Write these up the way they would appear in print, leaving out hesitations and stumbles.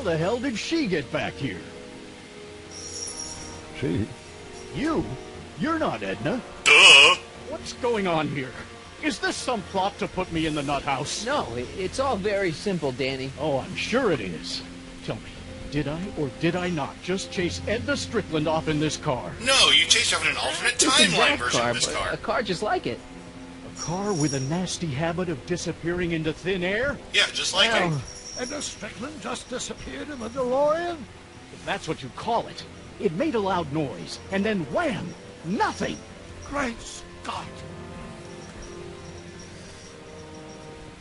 the hell did she get back here? She? You? You're not Edna. Duh! What's going on here? Is this some plot to put me in the nut house? No, it's all very simple, Danny. Oh, I'm sure it is. Tell me, did I or did I not just chase Edna Strickland off in this car? No, you chased her in an alternate This timeline exact version car, of this but car. a car just like it. A car with a nasty habit of disappearing into thin air? Yeah, just like Well, it. Edna Strickland just disappeared in the DeLorean? If that's what you call it. It made a loud noise, and then wham! Nothing! Great Scott!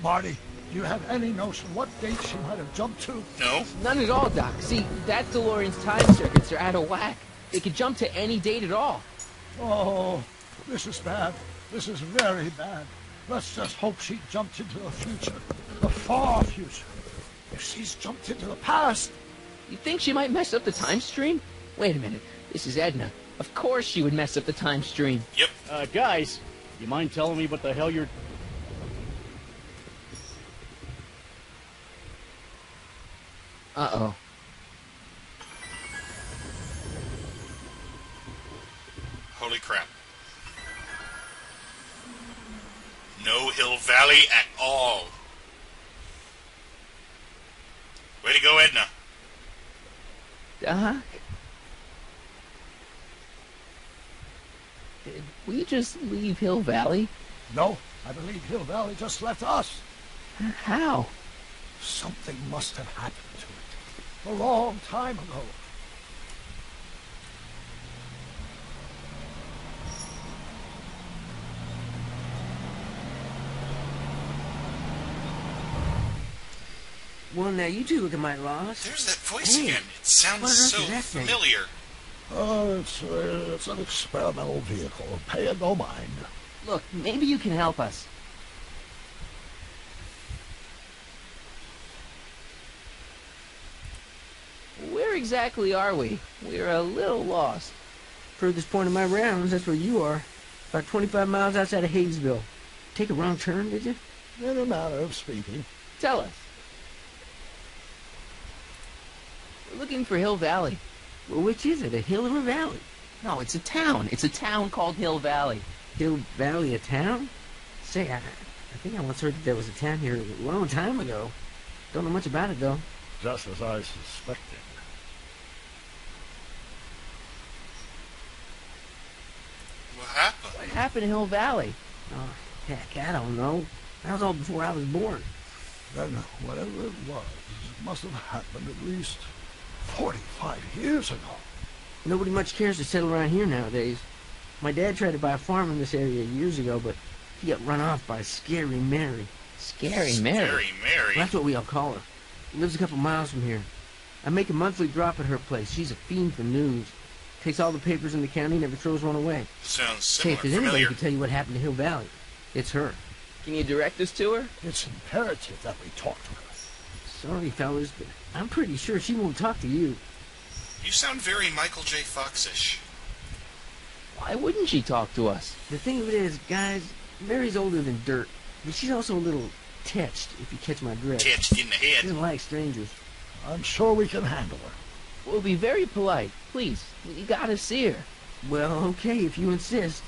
Marty, do you have any notion what date she might have jumped to? No? None at all, Doc. See, that DeLorean's time circuits are out of whack. They could jump to any date at all. Oh, this is bad. This is very bad. Let's just hope she jumped into the future. The far future. If she's jumped into the past... You think she might mess up the time stream? Wait a minute. This is Edna. Of course she would mess up the time stream. Yep. Guys, you mind telling me what the hell you're... Uh-oh. Holy crap. No Hill Valley at all. Way to go, Edna. Doc? Did we just leave Hill Valley? No, I believe Hill Valley just left us. How? Something must have happened to it. A long time ago. Well, now you two look mighty lost. There's that voice Hey, again. It sounds what on earth so is that thing? familiar. It's an experimental vehicle. Pay it no mind. Look, maybe you can help us. Where exactly are we? We're a little lost. Furthest point of my rounds, that's where you are. About 25 miles outside of Hayesville. Take a wrong turn, did you? In a manner of speaking. Tell us. We're looking for Hill Valley. Well, which is it, a hill or a valley? No, it's a town. It's a town called Hill Valley. Hill Valley, a town? Say, I think I once heard that there was a town here a long time ago. Don't know much about it, though. Just as I suspected. What happened? What happened to Hill Valley? Oh, heck, I don't know. That was all before I was born. Then whatever it was, it must have happened at least 45 years ago. Nobody much cares to settle around here nowadays. My dad tried to buy a farm in this area years ago, but he got run off by Scary Mary. Scary Mary. Scary Mary. Well, that's what we all call her. Lives a couple miles from here. I make a monthly drop at her place. She's a fiend for news. Takes all the papers in the county, never throws one away. Sounds Say, similar. if there's anybody Familiar. who can tell you what happened to Hill Valley, it's her. Can you direct us to her? It's imperative that we talk to her. Sorry, fellas, but I'm pretty sure she won't talk to you. You sound very Michael J. Fox-ish. Why wouldn't she talk to us? The thing of it is, guys, Mary's older than dirt, but she's also a little tetched, if you catch my drift. Tetched in the She head. doesn't like strangers. I'm sure we can handle her. We'll be very polite. Please, we gotta see her. Well, okay, if you insist.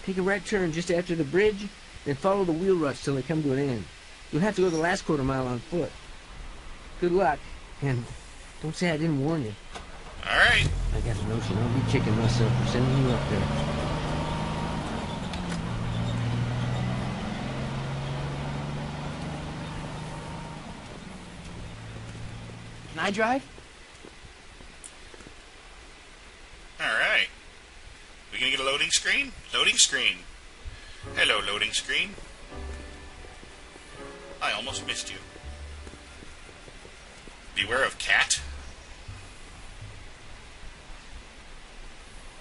Take a right turn just after the bridge, then follow the wheel ruts till they come to an end. You'll have to go the last quarter mile on foot. Good luck, and don't say I didn't warn you. All right. I got a notion I'll be kicking myself for sending you up there. Can I drive? All right. We gonna get a loading screen? Loading screen. Hello, loading screen. I almost missed you. Beware of cat.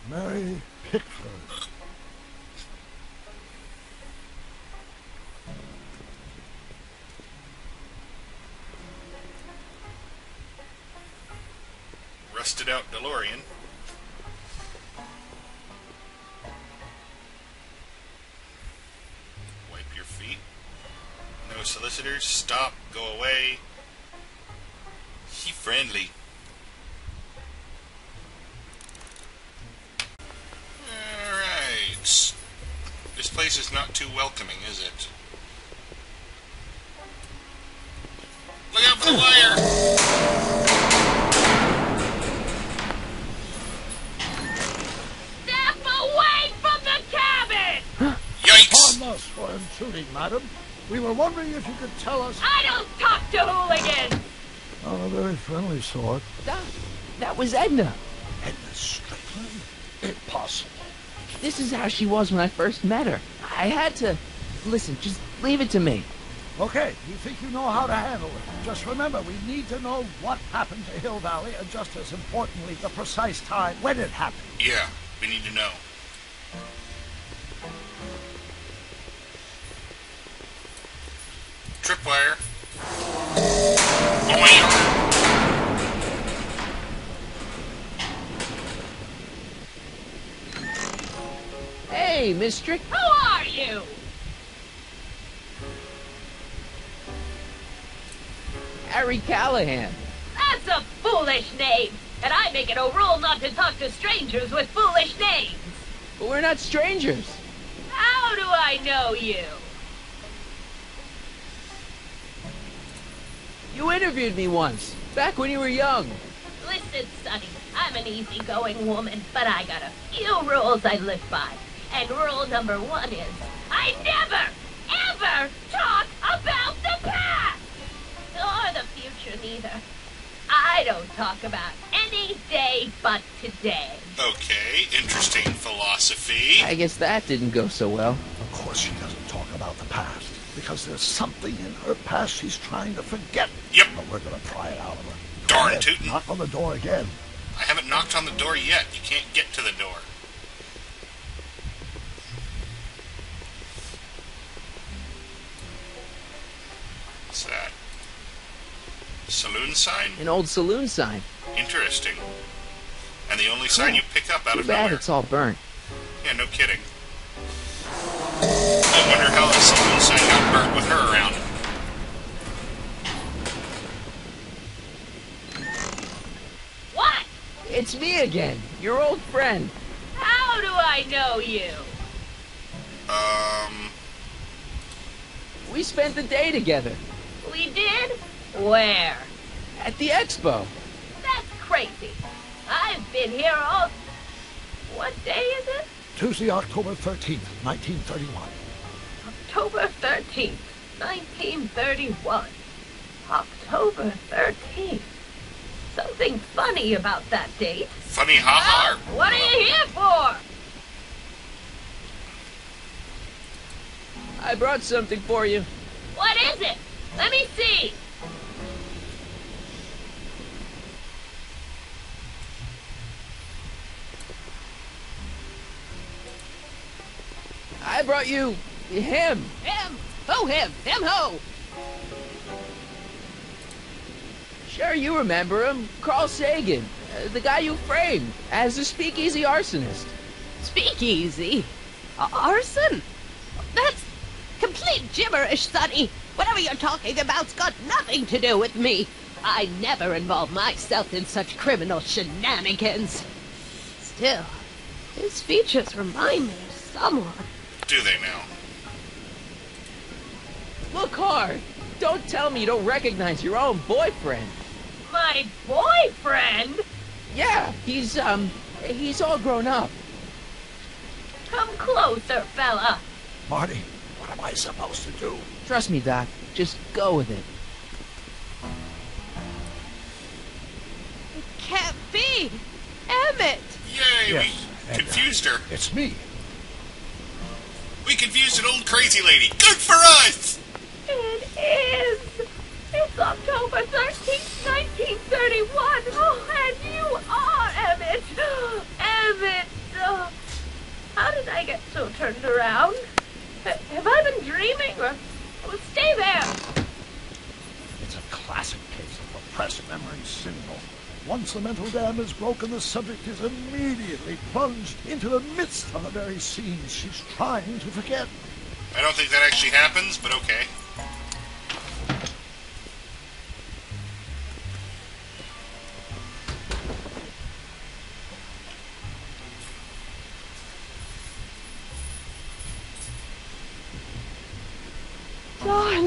Mary Pickford. Rusted out DeLorean. Wipe your feet. No solicitors. Stop. Go away. He friend. friendly. Alright. This place is not too welcoming, is it? Look out for the wire! Step away from the cabin! Yikes! Pardon us for intruding, madam. We were wondering if you could tell us... I don't talk to hooligans! On a very friendly sort. That was Edna. Edna Strickland? Impossible. This is how she was when I first met her. I had to... Listen, just leave it to me. Okay, you think you know how to handle it. Just remember, we need to know what happened to Hill Valley, and just as importantly, the precise time when it happened. Yeah, we need to know. Tripwire. Boing! Hey, Miss Strick. Who are you? Harry Callahan. That's a foolish name, and I make it a rule not to talk to strangers with foolish names. But we're not strangers. How do I know you? You interviewed me once, back when you were young. Listen, Sonny, I'm an easygoing woman, but I got a few rules I live by. And rule number 1 is, I never, ever talk about the past! Or the future, neither. I don't talk about any day but today. Okay, interesting philosophy. I guess that didn't go so well. Of course she doesn't talk about the past, because there's something in her past she's trying to forget. Yep. But we're going to pry it out of her. Darn Go ahead, tootin'. knock on the door again. I haven't knocked on the door yet. You can't get to the door. What's that? Saloon sign? An old saloon sign. Interesting. And the only sign you pick up out Too of bad nowhere. it's all burnt. Yeah, no kidding. I wonder how the saloon sign got burnt with her around. What? It's me again, your old friend. How do I know you? We spent the day together We did? Where? at the expo. That's crazy. I've been here all... What day is it? Tuesday, October 13th, 1931. October 13th, 1931. October 13th. Something funny about that date. Funny haha. Well, what are you here for? I brought something for you. What is it? Let me see. I brought you him. Him? Who him? Him who? Sure, you remember him. Carl Sagan, the guy you framed as a speakeasy arsonist. Speakeasy? Arson? That's complete gibberish, Sonny. Whatever you're talking about's got nothing to do with me. I never involve myself in such criminal shenanigans. Still, his features remind me of someone. Do they now? Look hard. Don't tell me you don't recognize your own boyfriend. My boyfriend? Yeah, he's all grown up. Come closer, fella. Marty, what am I supposed to do? Trust me, Doc. Just go with it. It can't be. Emmett. Yay, Yes, we and, confused her. It's me. We confused an old crazy lady. Good for us! It is. It's October 13th, 1931. Oh, and you are Emmett. Emmett. Oh, how did I get so turned around? Have I been dreaming or... Well, stay there. It's a classic case of repressed memory syndrome. Once the mental dam is broken, the subject is immediately plunged into the midst of the very scenes she's trying to forget. I don't think that actually happens, but okay.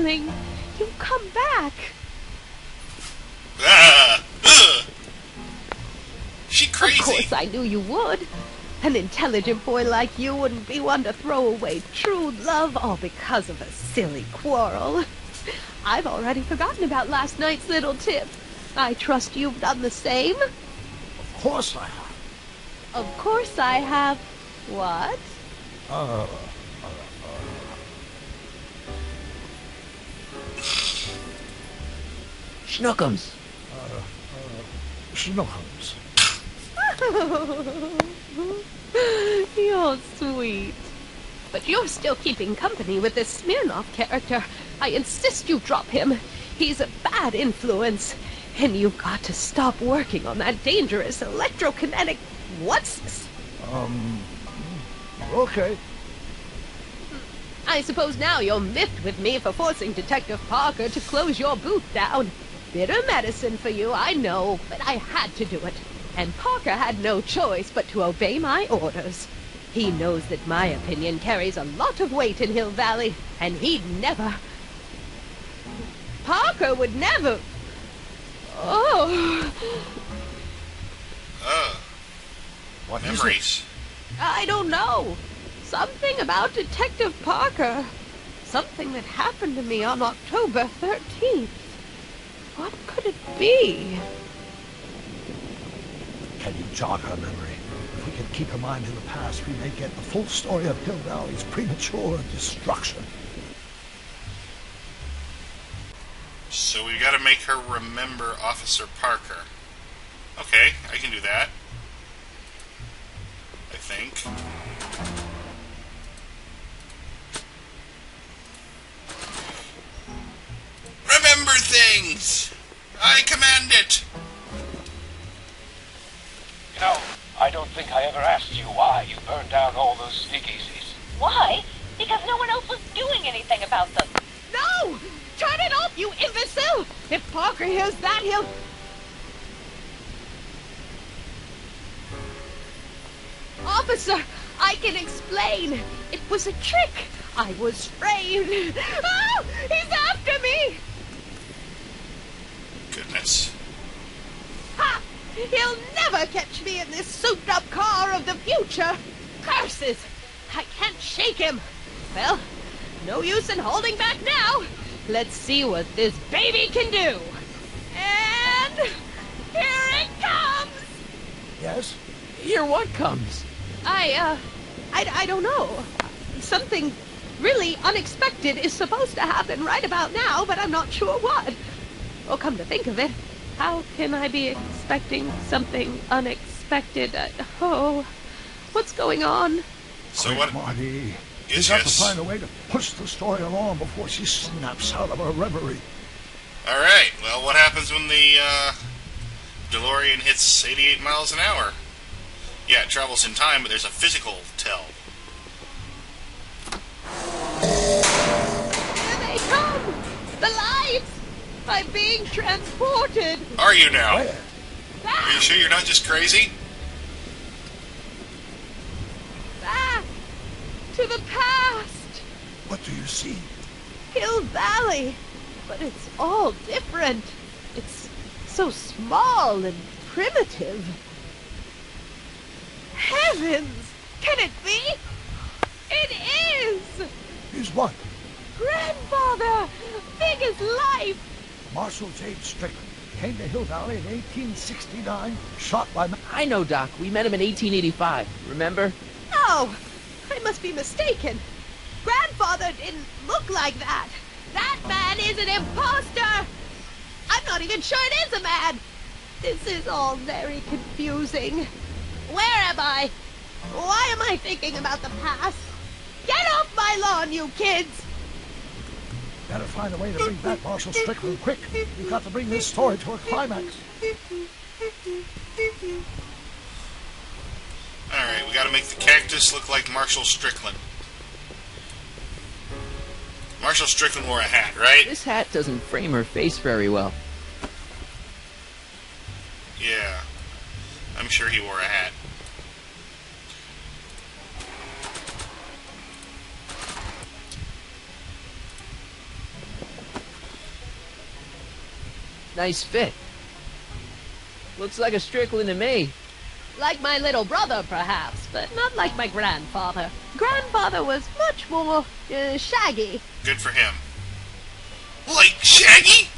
darling. You've come back. Ah! Ugh! She crazy. Of course I knew you would. An intelligent boy like you wouldn't be one to throw away true love all because of a silly quarrel. I've already forgotten about last night's little tip. I trust you've done the same? Of course I have. Of course I have. What? Schnookums. Schnookums. You're sweet. But you're still keeping company with this Smirnoff character. I insist you drop him. He's a bad influence. And you've got to stop working on that dangerous electrokinetic... What's this? Okay. I suppose now you're miffed with me for forcing Detective Parker to close your booth down. Bitter medicine for you, I know, but I had to do it. And Parker had no choice but to obey my orders. He knows that my opinion carries a lot of weight in Hill Valley, and he'd never... Parker would never... Oh... What is Memories. I don't know. Something about Detective Parker. Something that happened to me on October 13th. What could it be? Can you jog her memory? If we can keep her mind in the past, we may get the full story of Hill Valley's premature destruction. So we gotta make her remember Officer Parker. Okay, I can do that. I think. Remember things! I command it! You know, I don't think I ever asked you why you burned down all those speakeasies. Why? Because no one else was doing anything about them. No! Turn it off, you imbecile! If Parker hears that, he'll... Officer, I can explain. It was a trick. I was framed. Oh, he's after me! Goodness. Ha! He'll never catch me in this souped-up car of the future. Curses! I can't shake him. Well, no use in holding back now. Let's see what this baby can do. And here it comes! Yes? Here what comes? I don't know. Something really unexpected is supposed to happen right about now, but I'm not sure what. Well, come to think of it, how can I be expecting something unexpected? Oh, what's going on? So what? Marty. Yes, We've got to yes. find a way to push the story along before she snaps out of her reverie. Alright, well, what happens when the DeLorean hits 88 miles an hour? Yeah, it travels in time, but there's a physical tell. Here they come! The lights! I'm being transported! Are you now? Where? Are you sure you're not just crazy? Back to the past! What do you see? Hill Valley! But it's all different. It's so small and primitive. Heavens! Can it be? It is! Is what? Grandfather! Big as life! Marshal James Strickland came to Hill Valley in 1869, shot by... I know, Doc. We met him in 1885. Remember? No! I must be mistaken. Grandfather didn't look like that. That man is an imposter! I'm not even sure it is a man! This is all very confusing. Where am I? Why am I thinking about the past? Get off my lawn, you kids! Better find a way to bring back Marshal Strickland quick. We've got to bring this story to a climax. Alright, we gotta make the cactus look like Marshal Strickland. Marshal Strickland wore a hat, right? This hat doesn't frame her face very well. Yeah. I'm sure he wore a hat. Nice fit. Looks like a Strickland to me. Like my little brother, perhaps, but not like my grandfather. Grandfather was much more, shaggy. Good for him. Like Shaggy?